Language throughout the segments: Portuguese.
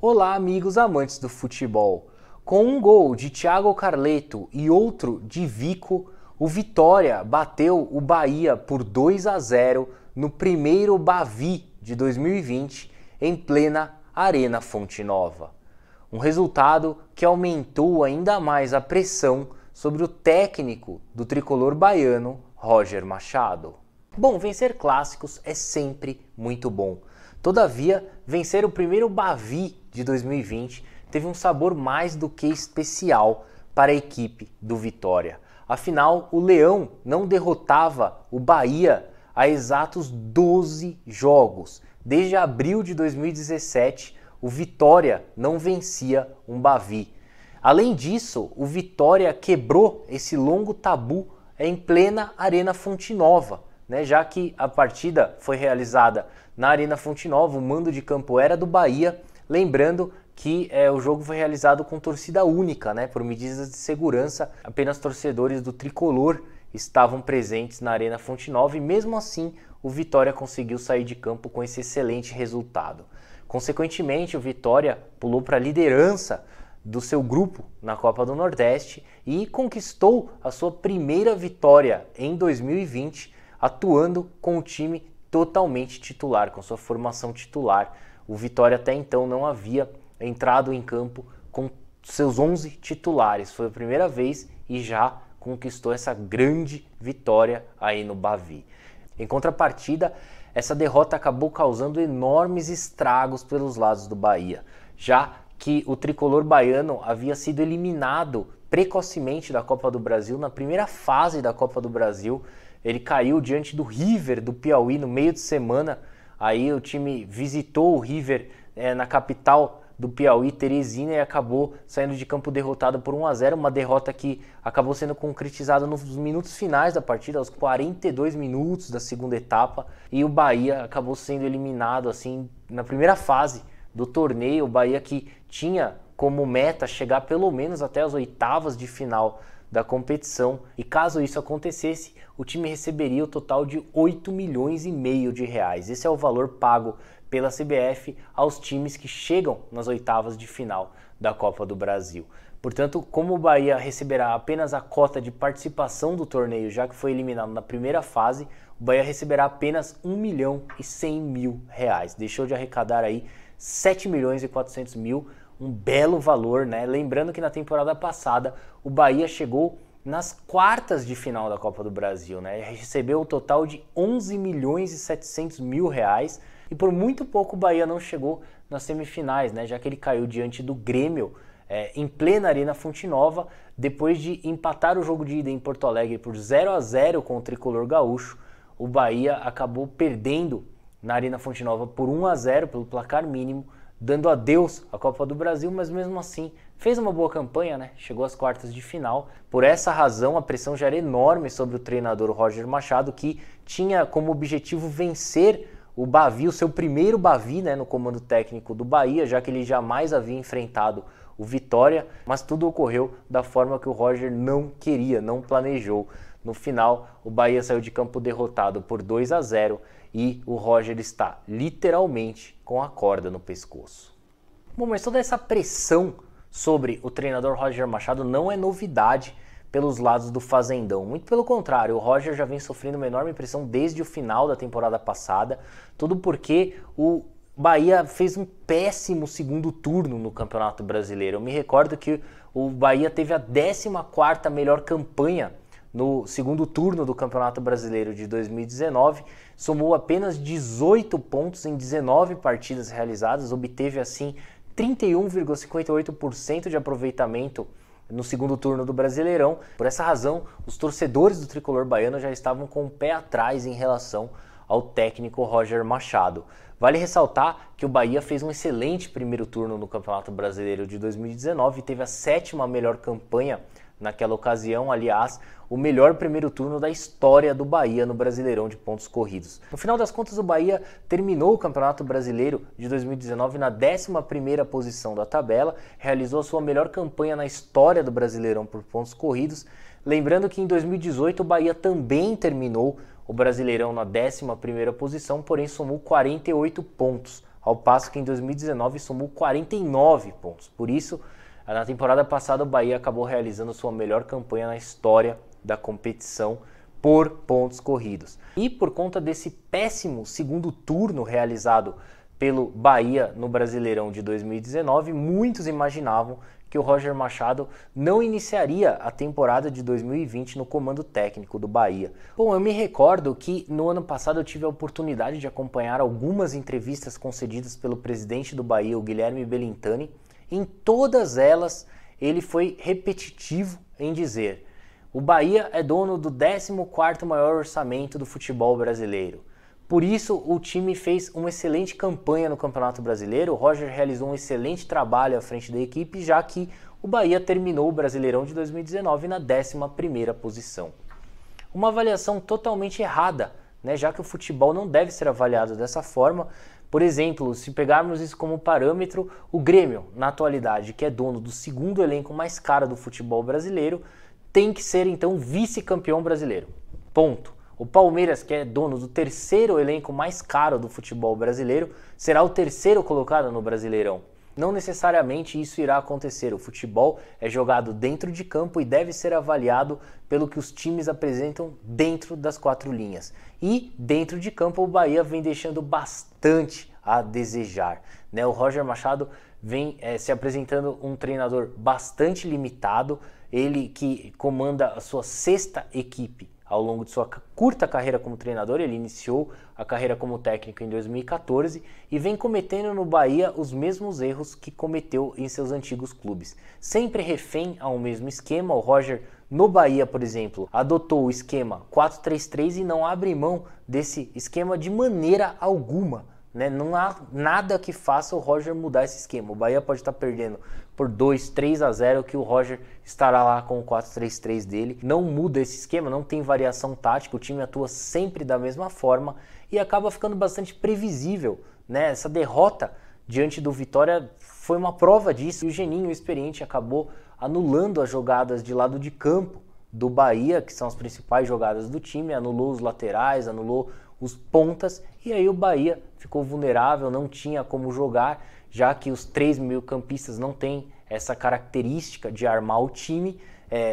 Olá, amigos amantes do futebol. Com um gol de Thiago Carleto e outro de Vico, o Vitória bateu o Bahia por 2-0 no primeiro Bavi de 2020 em plena Arena Fonte Nova. Um resultado que aumentou ainda mais a pressão sobre o técnico do tricolor baiano, Roger Machado. Bom, vencer clássicos é sempre muito bom. Todavia, vencer o primeiro Bavi de 2020 teve um sabor mais do que especial para a equipe do Vitória. Afinal, o Leão não derrotava o Bahia há exatos 12 jogos. Desde abril de 2017, o Vitória não vencia um Bavi. Além disso, o Vitória quebrou esse longo tabu em plena Arena Fonte Nova, já que a partida foi realizada na Arena Fonte Nova, o mando de campo era do Bahia, lembrando que o jogo foi realizado com torcida única, por medidas de segurança, apenas torcedores do tricolor estavam presentes na Arena Fonte Nova e mesmo assim o Vitória conseguiu sair de campo com esse excelente resultado. Consequentemente, o Vitória pulou para a liderança do seu grupo na Copa do Nordeste e conquistou a sua primeira vitória em 2020, atuando com o time totalmente titular, com sua formação titular. O Vitória até então não havia entrado em campo com seus 11 titulares. Foi a primeira vez e já conquistou essa grande vitória aí no Bavi. Em contrapartida, essa derrota acabou causando enormes estragos pelos lados do Bahia, já que o tricolor baiano havia sido eliminado precocemente da Copa do Brasil na primeira fase da Copa do Brasil. Ele caiu diante do River do Piauí no meio de semana. Aí o time visitou o River na capital do Piauí, Teresina, e acabou saindo de campo derrotado por 1-0, uma derrota que acabou sendo concretizada nos minutos finais da partida, aos 42 minutos da segunda etapa, e o Bahia acabou sendo eliminado assim na primeira fase do torneio. O Bahia que tinha como meta chegar pelo menos até as oitavas de final da competição, e caso isso acontecesse, o time receberia o total de 8,5 milhões de reais. Esse é o valor pago pela CBF aos times que chegam nas oitavas de final da Copa do Brasil. Portanto, como o Bahia receberá apenas a cota de participação do torneio, já que foi eliminado na primeira fase, o Bahia receberá apenas 1,1 milhão de reais. Deixou de arrecadar aí 7,4 milhões, um belo valor, Lembrando que na temporada passada o Bahia chegou nas quartas de final da Copa do Brasil, Recebeu um total de 11,7 milhões de reais e por muito pouco o Bahia não chegou nas semifinais, Já que ele caiu diante do Grêmio em plena Arena Fonte Nova, depois de empatar o jogo de ida em Porto Alegre por 0-0 com o tricolor gaúcho. O Bahia acabou perdendo na Arena Fonte Nova por 1-0 pelo placar mínimo, dando adeus à Copa do Brasil, mas mesmo assim fez uma boa campanha, Chegou às quartas de final. Por essa razão, a pressão já era enorme sobre o treinador Roger Machado, que tinha como objetivo vencer o Bavi, o seu primeiro Bavi, no comando técnico do Bahia, já que ele jamais havia enfrentado o Vitória, mas tudo ocorreu da forma que o Roger não queria, não planejou. No final, o Bahia saiu de campo derrotado por 2-0 e o Roger está literalmente com a corda no pescoço. Bom, mas toda essa pressão sobre o treinador Roger Machado não é novidade pelos lados do Fazendão. Muito pelo contrário, o Roger já vem sofrendo uma enorme pressão desde o final da temporada passada, tudo porque o Bahia fez um péssimo segundo turno no Campeonato Brasileiro. Eu me recordo que o Bahia teve a 14ª melhor campanha no segundo turno do Campeonato Brasileiro de 2019, somou apenas 18 pontos em 19 partidas realizadas, obteve assim 31,58% de aproveitamento no segundo turno do Brasileirão. Por essa razão, os torcedores do tricolor baiano já estavam com o pé atrás em relação ao técnico Roger Machado. Vale ressaltar que o Bahia fez um excelente primeiro turno no Campeonato Brasileiro de 2019 e teve a 7ª melhor campanha naquela ocasião, aliás, o melhor primeiro turno da história do Bahia no Brasileirão de pontos corridos. No final das contas, o Bahia terminou o Campeonato Brasileiro de 2019 na 11ª posição da tabela, realizou a sua melhor campanha na história do Brasileirão por pontos corridos. Lembrando que em 2018 o Bahia também terminou o Brasileirão na 11ª posição, porém somou 48 pontos, ao passo que em 2019 somou 49 pontos. Por isso, na temporada passada o Bahia acabou realizando sua melhor campanha na história da competição por pontos corridos. E por conta desse péssimo segundo turno realizado pelo Bahia no Brasileirão de 2019, muitos imaginavam que o Roger Machado não iniciaria a temporada de 2020 no comando técnico do Bahia. Bom, eu me recordo que no ano passado eu tive a oportunidade de acompanhar algumas entrevistas concedidas pelo presidente do Bahia, o Guilherme Belintani. Em todas elas, ele foi repetitivo em dizer: o Bahia é dono do 14º maior orçamento do futebol brasileiro. Por isso, o time fez uma excelente campanha no Campeonato Brasileiro. O Roger realizou um excelente trabalho à frente da equipe, já que o Bahia terminou o Brasileirão de 2019 na 11ª posição. Uma avaliação totalmente errada, né? Já que o futebol não deve ser avaliado dessa forma. Por exemplo, se pegarmos isso como parâmetro, o Grêmio, na atualidade, que é dono do segundo elenco mais caro do futebol brasileiro, tem que ser então vice-campeão brasileiro. Ponto. O Palmeiras, que é dono do terceiro elenco mais caro do futebol brasileiro, será o terceiro colocado no Brasileirão. Não necessariamente isso irá acontecer. O futebol é jogado dentro de campo e deve ser avaliado pelo que os times apresentam dentro das quatro linhas. E dentro de campo o Bahia vem deixando bastante a desejar, né? O Roger Machado vem se apresentando um treinador bastante limitado, ele que comanda a sua sexta equipe ao longo de sua curta carreira como treinador. Ele iniciou a carreira como técnico em 2014 e vem cometendo no Bahia os mesmos erros que cometeu em seus antigos clubes. Sempre refém ao mesmo esquema. O Roger, no Bahia, por exemplo, adotou o esquema 4-3-3 e não abre mão desse esquema de maneira alguma, né? Não há nada que faça o Roger mudar esse esquema. O Bahia pode estar perdendo por 2-3-0 que o Roger estará lá com o 4-3-3 dele. Não muda esse esquema, não tem variação tática, o time atua sempre da mesma forma e acaba ficando bastante previsível, né? Essa derrota diante do Vitória foi uma prova disso. E o Geninho, experiente, acabou anulando as jogadas de lado de campo do Bahia, que são as principais jogadas do time, anulou os laterais, anulou os pontas, e aí o Bahia ficou vulnerável, não tinha como jogar, já que os três meio-campistas não têm essa característica de armar o time.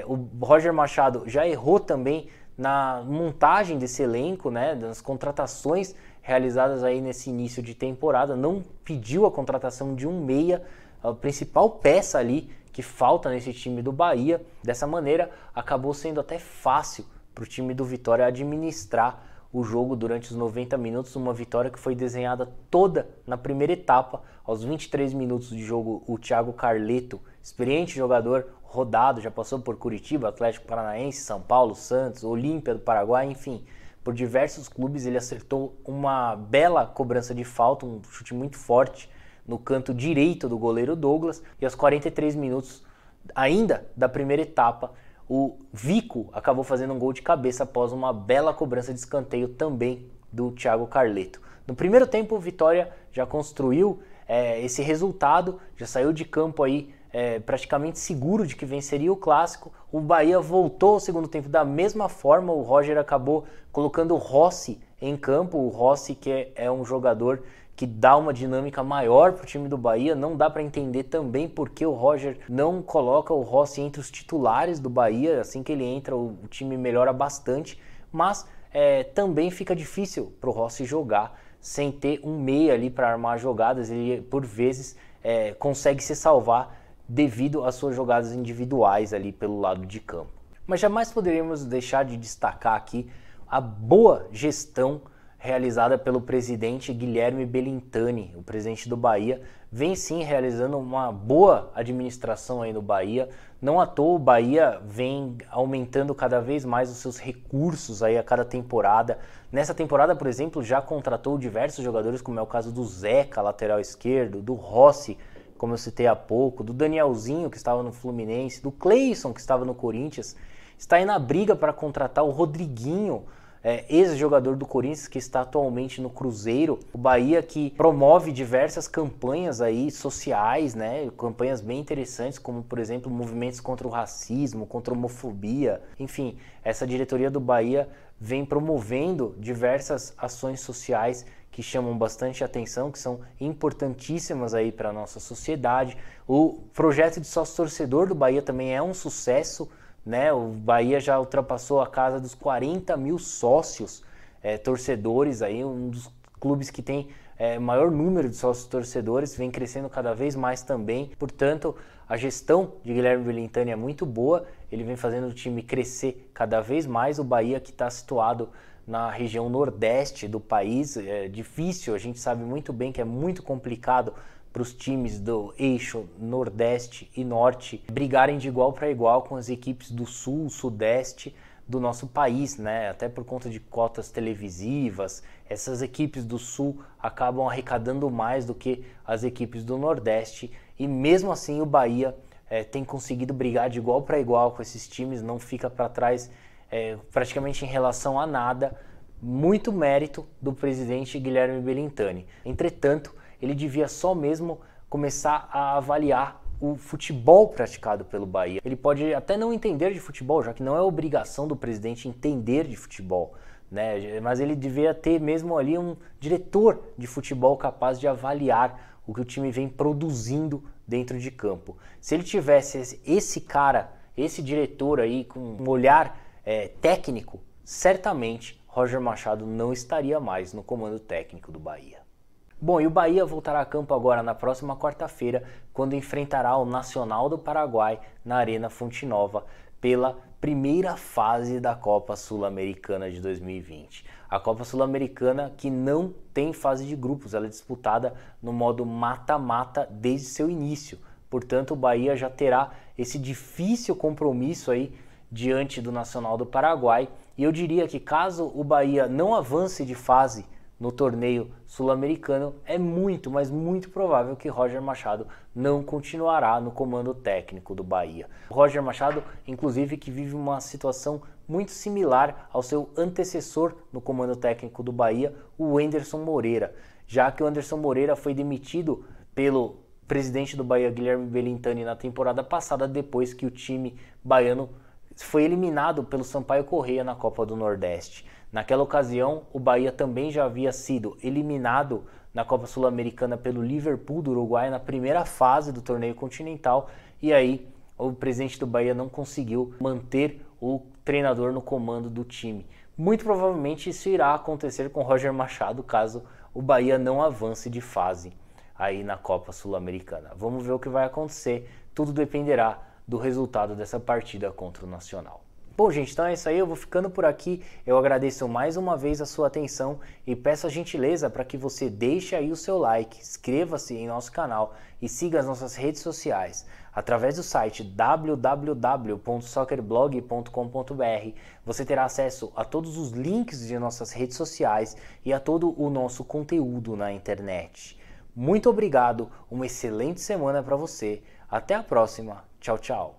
O Roger Machado já errou também na montagem desse elenco, né, das contratações realizadas aí nesse início de temporada, não pediu a contratação de um meia, a principal peça ali que falta nesse time do Bahia. Dessa maneira, acabou sendo até fácil para o time do Vitória administrar o jogo durante os 90 minutos, uma vitória que foi desenhada toda na primeira etapa. Aos 23 minutos de jogo, o Thiago Carleto, experiente jogador, rodado, já passou por Curitiba, Atlético Paranaense, São Paulo, Santos, Olímpia do Paraguai, enfim, por diversos clubes. Ele acertou uma bela cobrança de falta, um chute muito forte no canto direito do goleiro Douglas, e aos 43 minutos ainda da primeira etapa, o Vico acabou fazendo um gol de cabeça após uma bela cobrança de escanteio também do Thiago Carleto. No primeiro tempo, o Vitória já construiu esse resultado, já saiu de campo aí praticamente seguro de que venceria o clássico. O Bahia voltou ao segundo tempo da mesma forma. O Roger acabou colocando o Rossi em campo. O Rossi, que é um jogador que dá uma dinâmica maior para o time do Bahia. Não dá para entender também porque o Roger não coloca o Rossi entre os titulares do Bahia. Assim que ele entra, o time melhora bastante, mas também fica difícil para o Rossi jogar sem ter um meia ali para armar jogadas. Ele, por vezes, consegue se salvar devido às suas jogadas individuais ali pelo lado de campo. Mas jamais poderíamos deixar de destacar aqui a boa gestão realizada pelo presidente Guilherme Belintani. O presidente do Bahia vem sim realizando uma boa administração aí no Bahia. Não à toa o Bahia vem aumentando cada vez mais os seus recursos aí a cada temporada. Nessa temporada, por exemplo, já contratou diversos jogadores, como é o caso do Zeca, lateral esquerdo, do Rossi, como eu citei há pouco, do Danielzinho, que estava no Fluminense, do Cleison, que estava no Corinthians. Está aí na briga para contratar o Rodriguinho, ex-jogador do Corinthians, que está atualmente no Cruzeiro. O Bahia que promove diversas campanhas aí sociais, né? Campanhas bem interessantes, como por exemplo movimentos contra o racismo, contra a homofobia. Enfim, essa diretoria do Bahia vem promovendo diversas ações sociais que chamam bastante atenção, que são importantíssimas aí para a nossa sociedade. O projeto de sócio-torcedor do Bahia também é um sucesso, né? O Bahia já ultrapassou a casa dos 40 mil sócios torcedores, aí, um dos clubes que tem maior número de sócios torcedores, vem crescendo cada vez mais também. Portanto, a gestão de Guilherme Belintani é muito boa, ele vem fazendo o time crescer cada vez mais. O Bahia, que está situado na região nordeste do país, é difícil, a gente sabe muito bem que é muito complicado para os times do eixo nordeste e norte brigarem de igual para igual com as equipes do sul, sudeste do nosso país, né? Até por conta de cotas televisivas, essas equipes do sul acabam arrecadando mais do que as equipes do nordeste, e mesmo assim o Bahia tem conseguido brigar de igual para igual com esses times, não fica para trás praticamente em relação a nada. Muito mérito do presidente Guilherme Belintani. Entretanto, ele devia só mesmo começar a avaliar o futebol praticado pelo Bahia. Ele pode até não entender de futebol, já que não é obrigação do presidente entender de futebol, né? Mas ele devia ter mesmo ali um diretor de futebol capaz de avaliar o que o time vem produzindo dentro de campo. Se ele tivesse esse cara, esse diretor aí com um olhar técnico, certamente Roger Machado não estaria mais no comando técnico do Bahia. Bom, e o Bahia voltará a campo agora na próxima quarta-feira, quando enfrentará o Nacional do Paraguai na Arena Fonte Nova pela primeira fase da Copa Sul-Americana de 2020. A Copa Sul-Americana que não tem fase de grupos, ela é disputada no modo mata-mata desde seu início. Portanto, o Bahia já terá esse difícil compromisso aí diante do Nacional do Paraguai. E eu diria que caso o Bahia não avance de fase no torneio sul-americano, é muito, mas muito provável que Roger Machado não continuará no comando técnico do Bahia. O Roger Machado, inclusive, que vive uma situação muito similar ao seu antecessor no comando técnico do Bahia, o Anderson Moreira, já que o Anderson Moreira foi demitido pelo presidente do Bahia, Guilherme Belintani, na temporada passada, depois que o time baiano foi eliminado pelo Sampaio Corrêa na Copa do Nordeste. Naquela ocasião, o Bahia também já havia sido eliminado na Copa Sul-Americana pelo Liverpool do Uruguai na primeira fase do torneio continental, e aí o presidente do Bahia não conseguiu manter o treinador no comando do time. Muito provavelmente isso irá acontecer com Roger Machado caso o Bahia não avance de fase aí na Copa Sul-Americana. Vamos ver o que vai acontecer, tudo dependerá do resultado dessa partida contra o Nacional. Bom, gente, então é isso aí, eu vou ficando por aqui. Eu agradeço mais uma vez a sua atenção e peço a gentileza para que você deixe aí o seu like, inscreva-se em nosso canal e siga as nossas redes sociais. Através do site www.soccerblog.com.br você terá acesso a todos os links de nossas redes sociais e a todo o nosso conteúdo na internet. Muito obrigado, uma excelente semana para você. Até a próxima. Tchau, tchau.